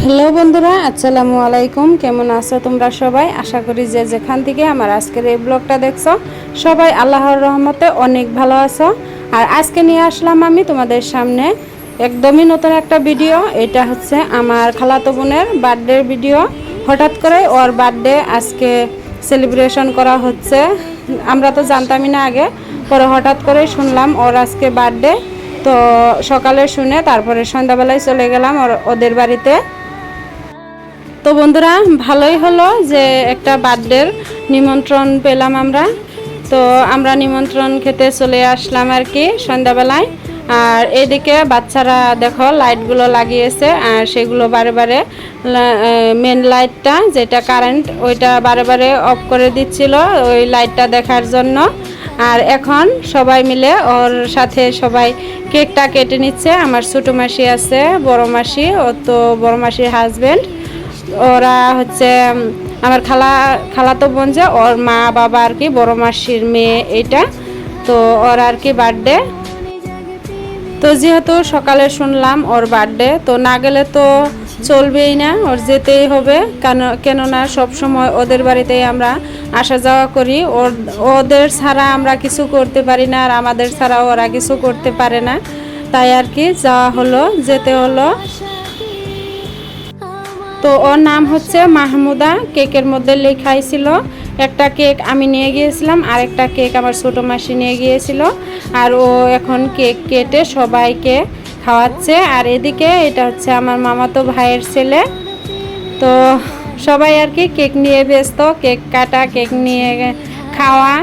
Hello বন্ধুরা, আসসালামু আলাইকুম। কেমন আছো তোমরা সবাই? আশা করি যে যেখান থেকে আমার আজকের এই ব্লগটা দেখছো সবাই আল্লাহর রহমতে অনেক ভালো আছো। আর আজকে নিয়ে আসলাম আমি তোমাদের সামনে একদমই নতুন একটা ভিডিও। এটা হচ্ছে আমার খালাতো বোনের বার্থডের ভিডিও। হঠাৎ করে ওর বার্থডে আজকে সেলিব্রেশন করা হচ্ছে। আমরা তো জানতামই না আগে, পরে হঠাৎ করে শুনলাম ওর আজকে বার্থডে। তো সকালে শুনে তারপরে সন্ধ্যাবেলায় চলে গেলাম ওদের বাড়িতে। তো বন্ধুরা, ভালোই হলো যে একটা বার্থডের নিমন্ত্রণ পেলাম আমরা। তো আমরা নিমন্ত্রণ খেতে চলে আসলাম আর কি সন্ধ্যাবেলায়। আর এদিকে বাচ্চারা দেখো লাইটগুলো লাগিয়েছে, আর সেগুলো বারে বারে মেন লাইটটা যেটা কারেন্ট ওইটা বারে বারে অফ করে দিচ্ছিল ওই লাইটটা দেখার জন্য। আর এখন সবাই মিলে ওর সাথে সবাই কেকটা কেটে নিচ্ছে। আমার ছোটো মাসি আছে, বড় মাসি, ও তো বড় মাসির হাজব্যান্ড। ওরা হচ্ছে আমার খালাতো বোন, যে ওর মা বাবা আর কি, বড় মাসির মেয়ে এটা। তো ওর আর কি বার্থডে। তো যেহেতু সকালে শুনলাম ওর বার্থডে, তো না গেলে তো চলবেই না, ওর যেতেই হবে। কেননা সবসময় ওদের বাড়িতেই আমরা আসা যাওয়া করি। ওদের ছাড়া আমরা কিছু করতে পারি না, আর আমাদের ছাড়া ওরা কিছু করতে পারে না। তাই আর কি যাওয়া হলো, যেতে হলো। তো ওর নাম হচ্ছে মাহমুদা। কেকের মধ্যে লেখাই ছিল, একটা কেক আমি নিয়ে গিয়েছিলাম, আর একটা কেক আমার ছোটো মাসি নিয়ে গিয়েছিল। আর ও এখন কেক কেটে সবাইকে খাওয়াচ্ছে। আর এদিকে এটা হচ্ছে আমার মামাতো ভাইয়ের ছেলে। তো সবাই আর কি কেক নিয়ে ব্যস্ত, কেক কাটা, কেক নিয়ে খাওয়া।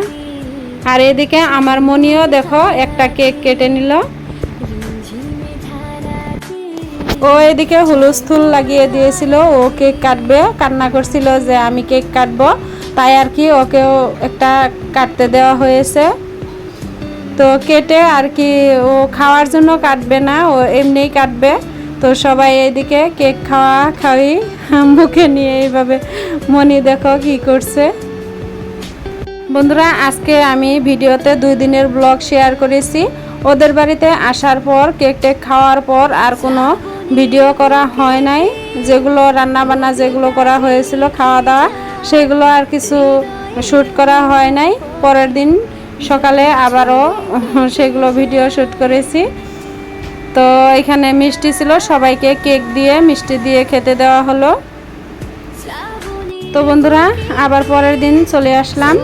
আর এদিকে আমার মনিও দেখো একটা কেক কেটে নিল। ও এদিকে হুলস্থুল লাগিয়ে দিয়েছিল, ও কেক কাটবে, কান্না করছিল যে আমি কেক কাটবো। তাই আর কি ওকেও একটা কাটতে দেওয়া হয়েছে। তো কেটে আর কি ও খাওয়ার জন্য কাটবে না, ও এমনিই কাটবে। তো সবাই এদিকে কেক খাওয়াই মুখে নিয়ে এইভাবে মনি দেখো কি করছে। বন্ধুরা, আজকে আমি ভিডিওতে 2 দিনের ব্লগ শেয়ার করেছি। ওদের বাড়িতে আসার পর কেক টেক খাওয়ার পর আর কোনো ভিডিও করা হয় নাই। যেগুলো রান্না বান্না যেগুলো করা হয়েছিল, খাওয়া দাওয়া, সেগুলো আর কিছু শ্যুট করা হয় নাই। পরের দিন সকালে আবারও সেগুলো ভিডিও শ্যুট করেছি। তো এখানে মিষ্টি ছিল, সবাইকে কেক দিয়ে মিষ্টি দিয়ে খেতে দেওয়া হলো। তো বন্ধুরা, আবার পরের দিন চলে আসলাম।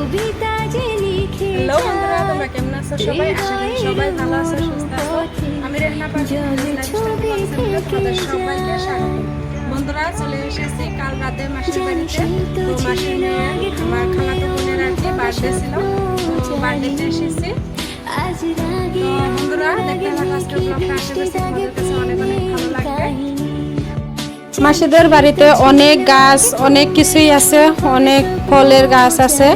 হ্যালো বন্ধুরা, তোমরা কেমন আছো সবাই? আশা করি সবাই ভালো আছো, সুস্থ আছো। আমি রেহনা পাখি তোমাদের সবাইকে স্বাগত। বন্ধুরা, চলে এসেছি কাল রাতে মাসির বাড়িতে। তো মাসির মেয়ে আমার খালাতো বোনের আর কি বার্থডে ছিল, তো বার্থডেতে এসেছি। তো বন্ধুরা, দেখতে থাকো আজকের ব্লগটা। আশা করছি তোমাদের কাছে অনেক অনেক ভালো লাগবে। মাসিদের বাড়িতে অনেক গাছ, অনেক কিছুই আছে, অনেক ফলের গাছ আছে।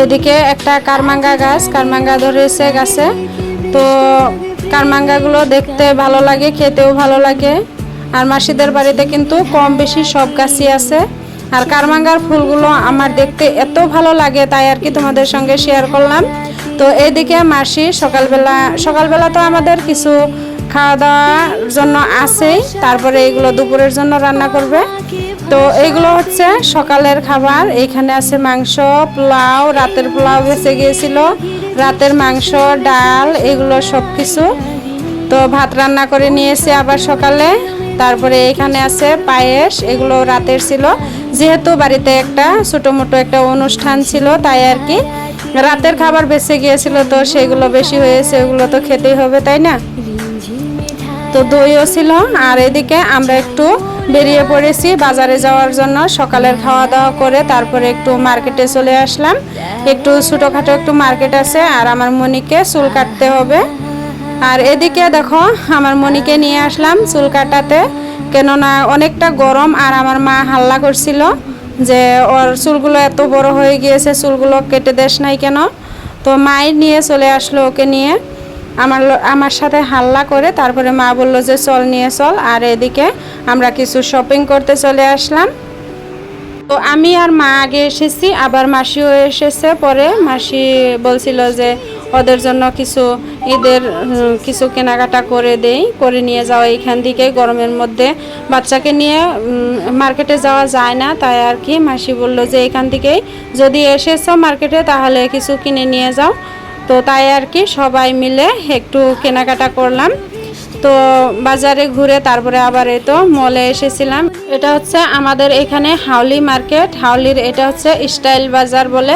এদিকে একটা কারমাঙ্গা গাছ, কারমাঙ্গা ধরেছে গাছে। তো কারমাঙ্গাগুলো দেখতে ভালো লাগে, খেতেও ভালো লাগে। আর মাসিদের বাড়িতে কিন্তু কম বেশি সব গাছই আছে। আর কারমাঙ্গার ফুলগুলো আমার দেখতে এত ভালো লাগে, তাই আর কি তোমাদের সঙ্গে শেয়ার করলাম। তো এদিকে মাসি সকালবেলা তো আমাদের কিছু খাওয়া দাওয়ার জন্য আছেই, তারপরে এগুলো দুপুরের জন্য রান্না করবে। তো এইগুলো হচ্ছে সকালের খাবার। এইখানে আছে মাংস, পোলাও, রাতের পোলাও বেঁচে গিয়েছিল, রাতের মাংস, ডাল, এগুলো সব কিছু। তো ভাত রান্না করে নিয়েছে আবার সকালে। তারপরে এখানে আছে পায়েস, এগুলো রাতের ছিল। যেহেতু বাড়িতে একটা ছোটো মোটো একটা অনুষ্ঠান ছিল, তাই আর কি রাতের খাবার বেঁচে গিয়েছিল। তো সেগুলো বেশি হয়েছে, ওগুলো তো খেতেই হবে, তাই না? তো দইও ছিল। আর এদিকে আমরা একটু বেরিয়ে পড়েছি বাজারে যাওয়ার জন্য। সকালের খাওয়া দাওয়া করে তারপরে একটু মার্কেটে চলে আসলাম। একটু ছোটোখাটো একটু মার্কেট আছে, আর আমার মনিকে চুল কাটতে হবে। আর এদিকে দেখো আমার মনিকে নিয়ে আসলাম চুল কাটাতে, কেননা অনেকটা গরম। আর আমার মা হাল্লা করছিল যে ওর চুলগুলো এত বড় হয়ে গিয়েছে, চুলগুলো কেটে দেশ নাই কেন। তো মাই নিয়ে চলে আসলো ওকে নিয়ে, আমার সাথে হাল্লা করে। তারপরে মা বললো যে চল নিয়ে চল। আর এদিকে আমরা কিছু শপিং করতে চলে আসলাম। তো আমি আর মা আগে এসেছি, আবার মাসিও এসেছে পরে। মাসি বলছিল যে ওদের জন্য কিছু ঈদের কিছু কেনাকাটা করে দেই, করে নিয়ে যাওয়া এইখান থেকে। গরমের মধ্যে বাচ্চাকে নিয়ে মার্কেটে যাওয়া যায় না, তাই আর কি মাসি বলল যে এখান থেকেই যদি এসেছো মার্কেটে তাহলে কিছু কিনে নিয়ে যাও। তো তাই আর কি সবাই মিলে একটু কেনাকাটা করলাম। তো বাজারে ঘুরে তারপরে আবার এই তো মলে এসেছিলাম। এটা হচ্ছে আমাদের এখানে হাউলি মার্কেট, হাউলির এটা হচ্ছে স্টাইল বাজার বলে।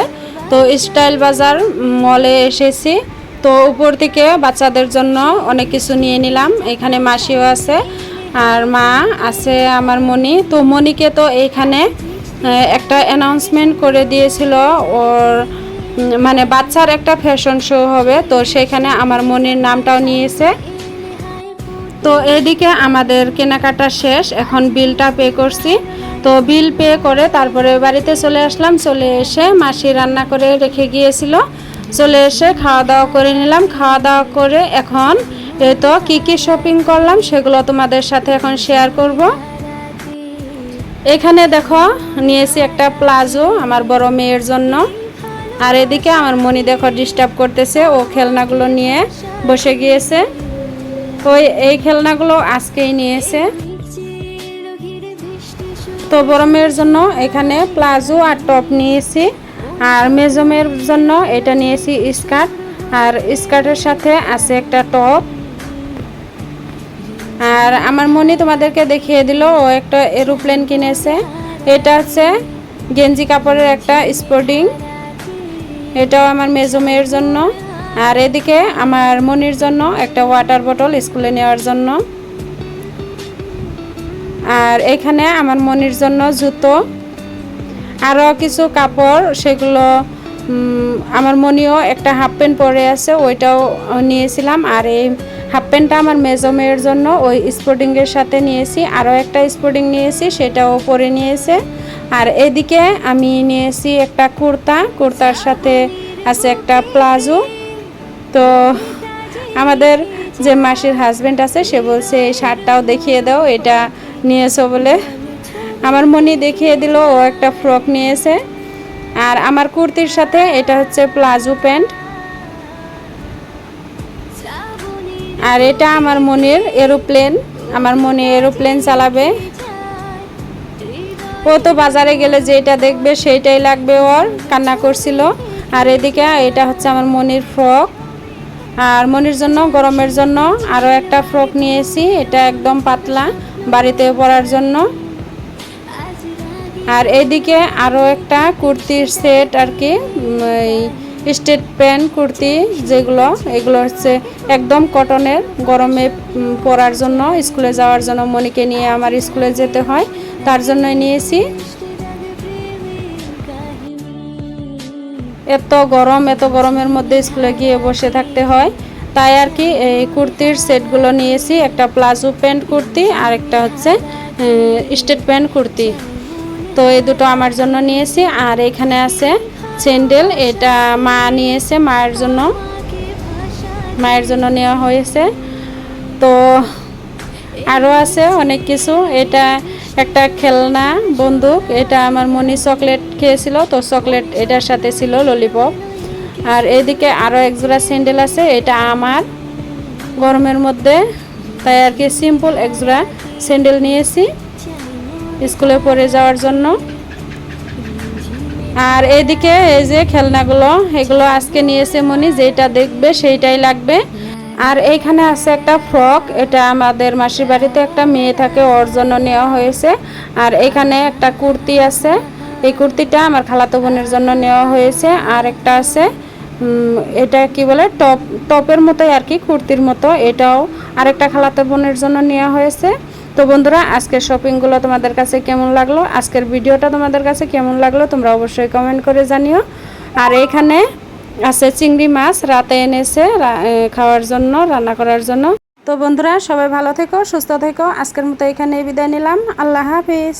তো স্টাইল বাজার মলে এসেছি। তো উপর থেকে বাচ্চাদের জন্য অনেক কিছু নিয়ে নিলাম। এখানে মাসিও আছে আর মা আছে আমার মনি। তো মনিকে তো এইখানে একটা অ্যানাউন্সমেন্ট করে দিয়েছিল, ওর মানে বাচ্চার একটা ফ্যাশন শো হবে, তো সেখানে আমার মনির নামটাও নিয়েছে। তো এদিকে আমাদের কেনাকাটা শেষ, এখন বিলটা পে করছি। তো বিল পে করে তারপরে বাড়িতে চলে আসলাম। চলে এসে মাসি রান্না করে রেখে গিয়েছিল, চলে এসে খাওয়া দাওয়া করে নিলাম। খাওয়া দাওয়া করে এখন এই তো কী শপিং করলাম সেগুলো তোমাদের সাথে এখন শেয়ার করব। এখানে দেখো নিয়েছি একটা প্লাজো আমার বড় মেয়ের জন্য। আর এদিকে আমার মনি দেখো ডিস্টার্ব করতেছে, ও খেলনাগুলো নিয়ে বসে গিয়েছে। ওই এই খেলনাগুলো আজকেই নিয়েছে। তো বড় মেয়ের জন্য এখানে প্লাজো আর টপ নিয়েছি, আর মেজো মেয়ের জন্য এটা নিয়েছি স্কার্ট, আর স্কার্টের সাথে আছে একটা টপ। আর আমার মনি তোমাদেরকে দেখিয়ে দিল ও একটা এরোপ্লেন কিনেছে। এটা হচ্ছে গেঞ্জি কাপড়ের একটা স্পোর্টিং, এটাও আমার মেজো মেয়ের জন্য। আর এদিকে আমার মনির জন্য একটা ওয়াটার বোতল স্কুলে নেওয়ার জন্য। আর এখানে আমার মনির জন্য জুতো, আরও কিছু কাপড়, সেগুলো আমার মনিও একটা হাফ প্যান্ট পরে আছে, ওইটাও নিয়েছিলাম। আর এই হাফ প্যান্টটা আমার মেজো মেয়ের জন্য ওই স্পোর্টিংয়ের সাথে নিয়েছি। আরও একটা স্পোর্টিং নিয়েছি, সেটাও পরে নিয়েছে। আর এদিকে আমি নিয়েছি একটা কুর্তার সাথে আছে একটা প্লাজো। তো আমাদের যে মাসির হাজব্যান্ড আছে সে বলছে এই শার্টটাও দেখিয়ে দাও, এটা নিয়েছো বলে। আমার মনি দেখিয়ে দিল, ও একটা ফ্রক নিয়েছে। আর আমার কুর্তির সাথে এটা হচ্ছে প্লাজো প্যান্ট। আর এটা আমার মনির এরোপ্লেন, আমার মনি এরোপ্লেন চালাবে। ও তো বাজারে গেলে যেটা দেখবে সেইটাই লাগবে, ওর কান্না করছিল। আর এদিকে এটা হচ্ছে আমার মনির ফ্রক। আর মনির জন্য গরমের জন্য আরও একটা ফ্রক নিয়েছি, এটা একদম পাতলা বাড়িতে পরার জন্য। আর এইদিকে আরও একটা কুর্তির সেট আর কি, স্টেট প্যান্ট কুর্তি যেগুলো, এগুলো হচ্ছে একদম কটনের, গরমে পরার জন্য, স্কুলে যাওয়ার জন্য। মনিকে নিয়ে আমার স্কুলে যেতে হয়, তার জন্যই নিয়েছি। এত গরমের মধ্যে স্কুলে গিয়ে বসে থাকতে হয়, তাই আর কি এই কুর্তির সেটগুলো নিয়েছি। একটা প্লাজো প্যান্ট কুর্তি আর একটা হচ্ছে স্টেট প্যান্ট কুর্তি। তো এই দুটো আমার জন্য নিয়েছি। আর এখানে আছে স্যান্ডেল, এটা মা নিয়েছে, মায়ের জন্য নেওয়া হয়েছে। তো আরও আছে অনেক কিছু। এটা একটা খেলনা বন্দুক, এটা আমার মনি চকলেট খেয়েছিল, তো চকলেট এটার সাথে ছিল ললিপপ। আর এদিকে আরও একজোড়া স্যান্ডেল আছে, এটা আমার গরমের মধ্যে, তাই আর কি সিম্পল একজোড়া স্যান্ডেল নিয়েছি স্কুলে পরে যাওয়ার জন্য। আর এদিকে এই যে খেলনাগুলো, এগুলো আজকে নিয়েছে মনি, যেটা দেখবে সেইটাই লাগবে। আর এইখানে আছে একটা ফ্রক, এটা আমাদের মাসির বাড়িতে একটা মেয়ে থাকে, ওর জন্য নেওয়া হয়েছে। আর এখানে একটা কুর্তি আছে, এই কুর্তিটা আমার খালাতো বোনের জন্য নেওয়া হয়েছে। আর একটা আছে এটা কি বলে টপের মতোই আর কি, কুর্তির মতো, এটাও আরেকটা খালাতো বোনের জন্য নেওয়া হয়েছে। তো বন্ধুরা, আজকের শপিংগুলো তোমাদের কাছে কেমন লাগলো, আজকের ভিডিওটা তোমাদের কাছে কেমন লাগলো তোমরা অবশ্যই কমেন্ট করে জানিও। আর এখানে আছে চিংড়ি মাছ, রাতে এনেছে খাওয়ার জন্য, রান্না করার জন্য। তো বন্ধুরা, সবাই ভালো থেকো, সুস্থ থেকো। আজকের মতো এখানে বিদায় নিলাম। আল্লাহ হাফিজ।